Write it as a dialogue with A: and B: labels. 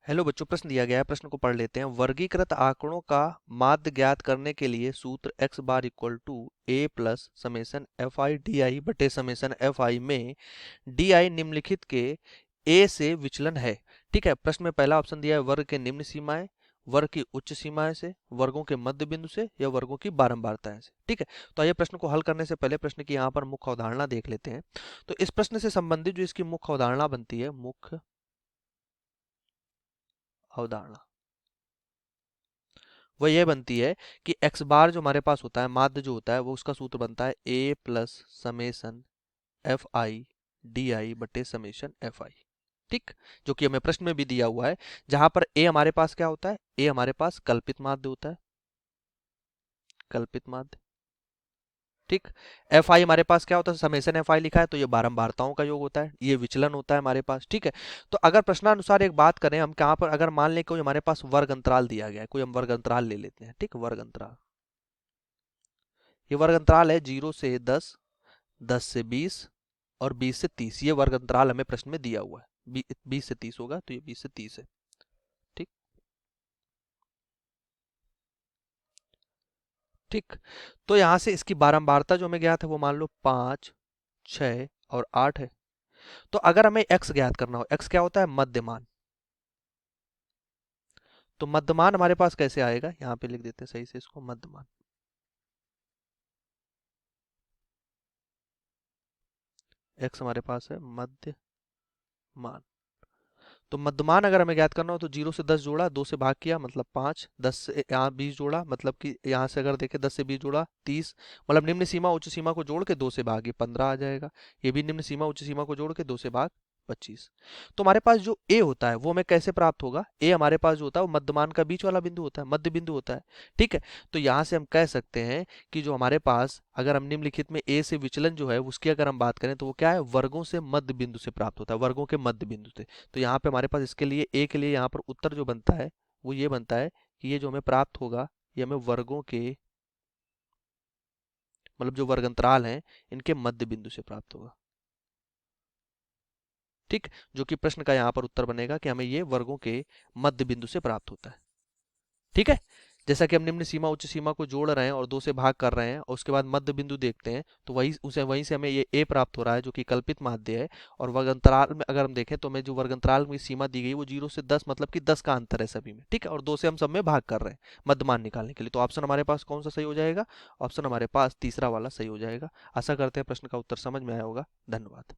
A: Hello बच्चों, प्रश्न दिया गया है। प्रश्न को पढ़ लेते हैं। वर्गीकृत आंकड़ों का माध्य ज्ञात करने के लिए सूत्र x bar equal to a plus summation f i d i बटे समेसन एफ आई में डी आई निम्नलिखित के a से विचलन है। ठीक है, प्रश्न में पहला ऑप्शन दिया है वर्ग के निम्न सीमाएं, वर्ग की उच्च सीमाएं से, वर्गों के मध्य बिंदु से या वर्गों की बारंबारताएं से। ठीक है, तो आइए प्रश्न को हल करने से पहले प्रश्न की यहाँ पर मुख्य अवधारणा देख लेते हैं। तो इस प्रश्न से संबंधित जो इसकी मुख्य अवधारणा बनती है, मुख्य अवधारणा वह यह बनती है कि x बार जो हमारे पास होता है, माध्य जो होता है, वो उसका सूत्र बनता है a plus summation f i d i बटे समेसन एफ आई। ठीक, जो कि हमें प्रश्न में भी दिया हुआ है, जहां पर a हमारे पास क्या होता है, a हमारे पास कल्पित माध्य होता है, कल्पित माध्य। ठीक, एफ आई हमारे पास क्या होता है, समेसन एफ आई लिखा है, तो ये बारंबारताओं का योग होता है, ये विचलन होता है हमारे पास। ठीक है, तो अगर प्रश्नानुसार एक बात करें हम, कहाँ पर अगर मान लें कोई हमारे पास वर्ग अंतराल दिया गया है, कोई हम वर्ग अंतराल ले लेते हैं। ठीक, वर्ग अंतराल, ये वर्ग अंतराल है 0 से 10, 10 से 20 और 20 से 30। ये वर्ग अंतराल हमें प्रश्न में दिया हुआ है। 20 से 30 होगा, तो ये 20 से 30 है। ठीक ठीक, तो यहां से इसकी बारंबारता जो हमें ज्ञात है वो मान लो 5, 6 और 8 है। तो अगर हमें x ज्ञात करना हो, x क्या होता है, मध्यमान। तो मध्यमान हमारे पास कैसे आएगा, यहाँ पे लिख देते हैं सही से इसको, मध्यमान। x हमारे पास है मध्यमान। तो मध्यमान अगर हमें ज्ञात करना हो तो 0 से 10 जोड़ा, 2 से भाग किया मतलब 5, 10 से यहाँ 20 जोड़ा, मतलब कि यहाँ से अगर देखें 10 से 20 जोड़ा 30, मतलब निम्न सीमा उच्च सीमा को जोड़ के 2 से भागे 15 आ जाएगा। ये भी निम्न सीमा उच्च सीमा को जोड़ के 2 से भाग 25। तो हमारे पास जो a होता है वो हमें कैसे प्राप्त होगा, a हमारे पास जो होता है वो मध्यमान का बीच वाला बिंदु होता है, मध्य बिंदु होता है। ठीक है, तो यहाँ से हम कह सकते हैं कि जो हमारे पास, अगर हम निम्नलिखित में a से विचलन जो है उसकी अगर हम बात करें तो वो क्या है, वर्गों से मध्य बिंदु से प्राप्त होता है, वर्गों के मध्य बिंदु से। तो यहाँ पे हमारे पास इसके लिए a के लिए यहाँ पर उत्तर जो बनता है वो ये बनता है कि ये जो हमें प्राप्त होगा ये हमें वर्गों के, मतलब जो वर्ग अंतराल हैं इनके मध्य बिंदु से प्राप्त होगा। ठीक, जो कि प्रश्न का यहाँ पर उत्तर बनेगा कि हमें ये वर्गों के मध्य बिंदु से प्राप्त होता है। ठीक है, जैसा कि हम निम्न सीमा उच्च सीमा को जोड़ रहे हैं और 2 से भाग कर रहे हैं और उसके बाद मध्य बिंदु देखते हैं, तो वहीं से हमें ये a प्राप्त हो रहा है जो कि कल्पित माध्य है। और वर्ग अंतराल में अगर हम देखें तो हमें जो वर्ग अंतराल में सीमा दी गई वो 0 से 10, मतलब कि 10 का अंतर है सभी में। ठीक है, और 2 से हम सब में भाग कर रहे हैं मध्यमान निकालने के लिए। तो ऑप्शन हमारे पास कौन सा सही हो जाएगा, ऑप्शन हमारे पास तीसरा वाला सही हो जाएगा। आशा करते हैं प्रश्न का उत्तर समझ में आया होगा। धन्यवाद।